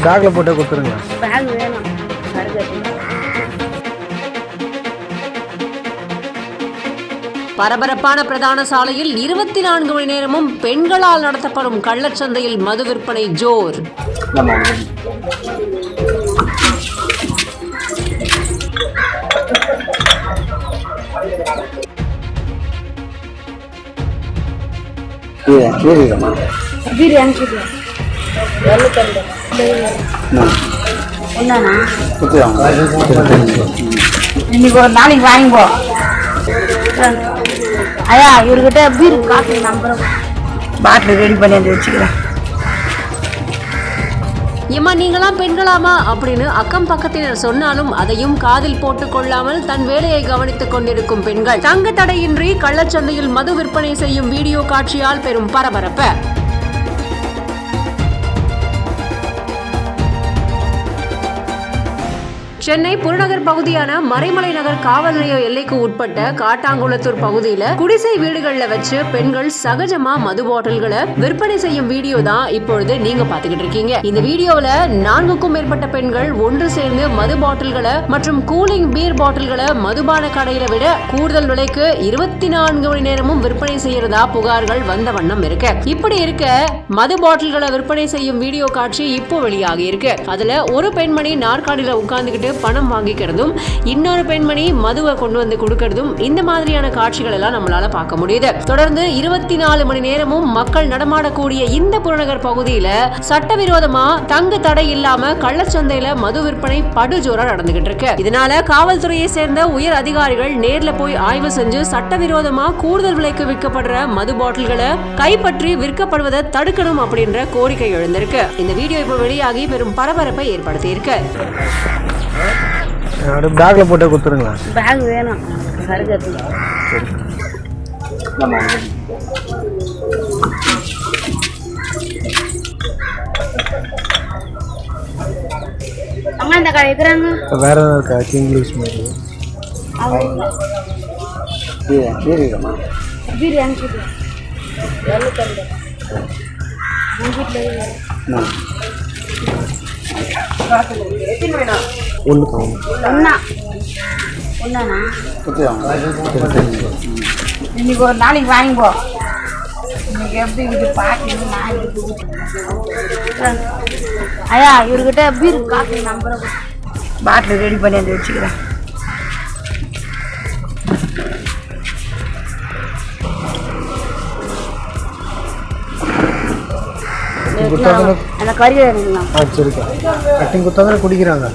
பேக்கில் போட்டு கொடுத்துருங்க. பேக் வேணும். பரபரப்பான பிரதான சாலையில் 24 மணி நேரமும் பெண்களால் நடத்தப்படும் கள்ளச்சந்தையில் மது விற்பனை ஜோர். இன்னைக்கு ஒரு நாளைக்கு வாங்கிப்போ. ஐயா இவர்கிட்ட பீர் காஃபி நம்புறோம். பாட்டில் ரெடி பண்ணி வந்து வச்சுக்கிறேன். ஏமா நீங்களாம் பெண்களாமா அப்படின்னு அக்கம் பக்கத்தினர் சொன்னாலும் அதையும் காதில் போட்டுக் கொள்ளாமல் தன் வேலையை கவனித்துக் கொண்டிருக்கும் பெண்கள் தங்கு தடையின்றி கள்ளச்சந்தையில் மது விற்பனை செய்யும் வீடியோ காட்சியால் பெரும் பரபரப்பு. சென்னை புறநகர் பகுதியான மறைமலை நகர் காவல் நிலைய எல்லைக்கு உட்பட்ட காட்டாங்குளத்தூர் பகுதியில குடிசை வீடுகள்ல வச்சு பெண்கள் சகஜமா மது பாட்டில்களை விற்பனை செய்யும் வீடியோ தான் இப்பொழுது நீங்க பாத்துக்கிட்டு இருக்கீங்க. இந்த வீடியோல 4க்கும் மேற்பட்ட பெண்கள் ஒன்று சேர்ந்து மது பாட்டில்களை மற்றும் கூலிங் பீர் பாட்டில்களை மதுபான கடையில விட கூடுதல் விலைக்கு 24 மணி நேரமும் விற்பனை செய்யறதா புகார்கள் வந்த வண்ணம் இருக்கு. இப்படி இருக்க மது பாட்டில்களை விற்பனை செய்யும் வீடியோ காட்சி இப்போ வெளியாகி இருக்கு. அதுல ஒரு பெண்மணி நாற்காலியில உட்கார்ந்துகிட்டு பணம் வாங்கிக்கிறதும் இன்னொரு பெண்மணி மதுவை கொண்டு வந்து கொடுக்கறதும் இந்த மாதிரியான காட்சிகள் எல்லாம் நம்மளால பார்க்க முடியுது. தொடர்ந்து 24 மணி நேரமும் மக்கள் நடமாடக்கூடிய இந்த புறநகர் பகுதியில சட்டவிரோதமா தங்கு தடை இல்லாம கள்ளச்சந்தையில மது விற்பனை படுஜோரா நடந்துகிட்டு இருக்கு. இதனால காவல்துறையை சேர்ந்த உயர் அதிகாரிகள் நேர்ல போய் ஆய்வு செஞ்சு சட்டவிரோதமா கூடுதல் விலைக்கு விற்கப்படுற மது பாட்டில்களை கைப்பற்றி விற்கப்படுவதை தடுக்கணும் அப்படின்ற கோரிக்கை எழுந்திருக்கு. இந்த வீடியோ இப்போ வெளியாகி பெரும் பரபரப்பை ஏற்படுத்தி இருக்கு. பேக்கில் போட்டு கொடுத்துருங்களா. பேக் வேணும். சருகத்து அம்மா இந்த கடை இருக்கிறாங்க. வேற ஏதாவது இருக்கா? இங்கிலீஷ் மாதிரி பிரியாணி இன்னைக்கு ஒரு நாளைக்கு வாங்கிப்போ. இன்னைக்கு எப்படி இது பார்க்கணும். ஐயா இவர்கிட்ட பீர் காஃபி நம்புறோம். பாட்டில் ரெடி பண்ணி வந்து வச்சுக்கிறேன். அந்த கறி சரிக்கா கட்டிங் குத்தாதானே குடிக்கிறாங்க.